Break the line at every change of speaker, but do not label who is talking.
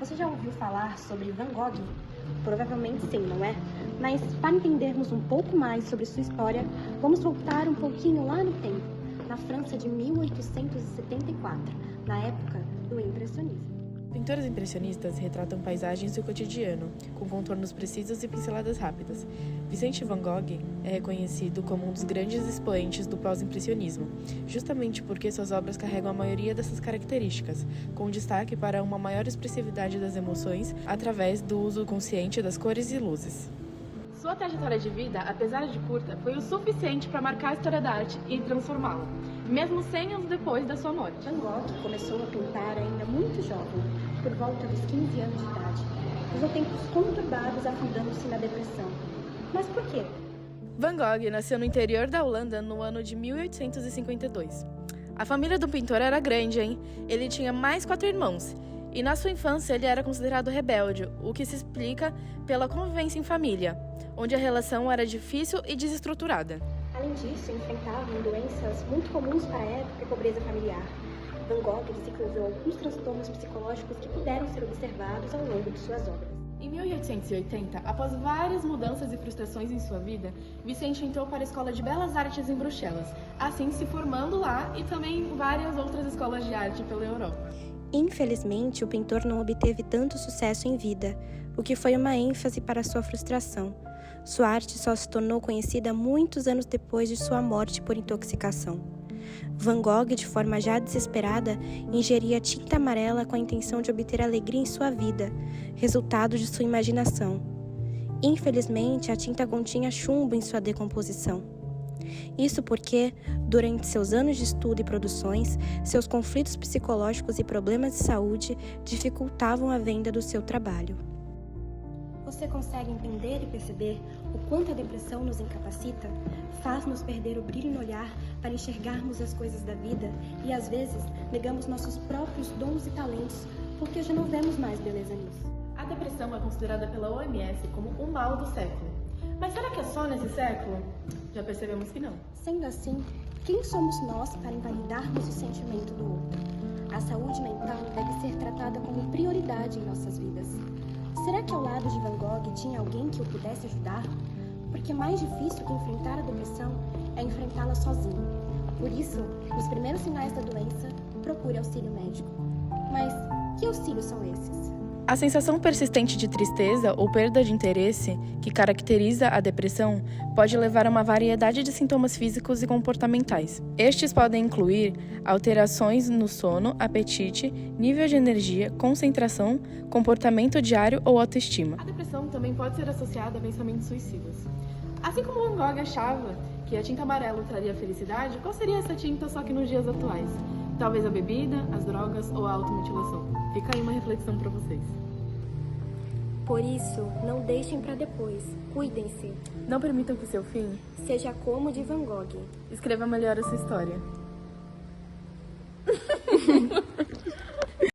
Você já ouviu falar sobre Van Gogh? Provavelmente sim, não é? Mas para entendermos um pouco mais sobre sua história, vamos voltar um pouquinho lá no tempo, na França de 1874, na época do impressionismo.
Pintores impressionistas retratam paisagens do cotidiano, com contornos precisos e pinceladas rápidas. Vicente Van Gogh é reconhecido como um dos grandes expoentes do pós-impressionismo, justamente porque suas obras carregam a maioria dessas características, com destaque para uma maior expressividade das emoções através do uso consciente das cores e luzes.
Sua trajetória de vida, apesar de curta, foi o suficiente para marcar a história da arte e transformá-la, mesmo 100 anos depois da sua morte.
Van Gogh começou a pintar ainda muito jovem, por volta dos 15 anos de idade. Usou tempos conturbados, afundando-se na depressão. Mas por quê?
Van Gogh nasceu no interior da Holanda no ano de 1852. A família do pintor era grande, hein? Ele tinha mais 4 irmãos. E na sua infância ele era considerado rebelde, o que se explica pela convivência em família, onde a relação era difícil e desestruturada.
Além disso, enfrentavam doenças muito comuns para a época e pobreza familiar. Van Gogh desenvolveu alguns transtornos psicológicos que puderam ser observados ao longo de suas obras.
Em 1880, após várias mudanças e frustrações em sua vida, Vicente entrou para a Escola de Belas Artes em Bruxelas, assim se formando lá e também em várias outras escolas de arte pela Europa.
Infelizmente, o pintor não obteve tanto sucesso em vida, o que foi uma ênfase para sua frustração. Sua arte só se tornou conhecida muitos anos depois de sua morte por intoxicação. Van Gogh, de forma já desesperada, ingeria tinta amarela com a intenção de obter alegria em sua vida, resultado de sua imaginação. Infelizmente, a tinta continha chumbo em sua decomposição. Isso porque, durante seus anos de estudo e produções, seus conflitos psicológicos e problemas de saúde dificultavam a venda do seu trabalho. Você consegue entender e perceber o quanto a depressão nos incapacita? Faz-nos perder o brilho no olhar para enxergarmos as coisas da vida e, às vezes, negamos nossos próprios dons e talentos porque já não vemos mais beleza nisso.
A depressão é considerada pela OMS como o mal do século. Mas será que é só nesse século? Já percebemos que não.
Sendo assim, quem somos nós para invalidarmos o sentimento do outro? A saúde mental deve ser tratada como prioridade em nossas vidas. Será que ao lado de Van Gogh tinha alguém que o pudesse ajudar? Porque mais difícil que enfrentar a depressão é enfrentá-la sozinho. Por isso, nos primeiros sinais da doença, procure auxílio médico. Mas que auxílios são esses?
A sensação persistente de tristeza ou perda de interesse, que caracteriza a depressão, pode levar a uma variedade de sintomas físicos e comportamentais. Estes podem incluir alterações no sono, apetite, nível de energia, concentração, comportamento diário ou autoestima.
A depressão também pode ser associada a pensamentos suicidas. Assim como Van Gogh achava que a tinta amarela traria felicidade, qual seria essa tinta só que nos dias atuais? Talvez a bebida, as drogas ou a automutilação. Fica aí uma reflexão para vocês.
Por isso, não deixem para depois. Cuidem-se.
Não permitam que seu fim
Seja como o de Van Gogh.
escreva melhor a sua história.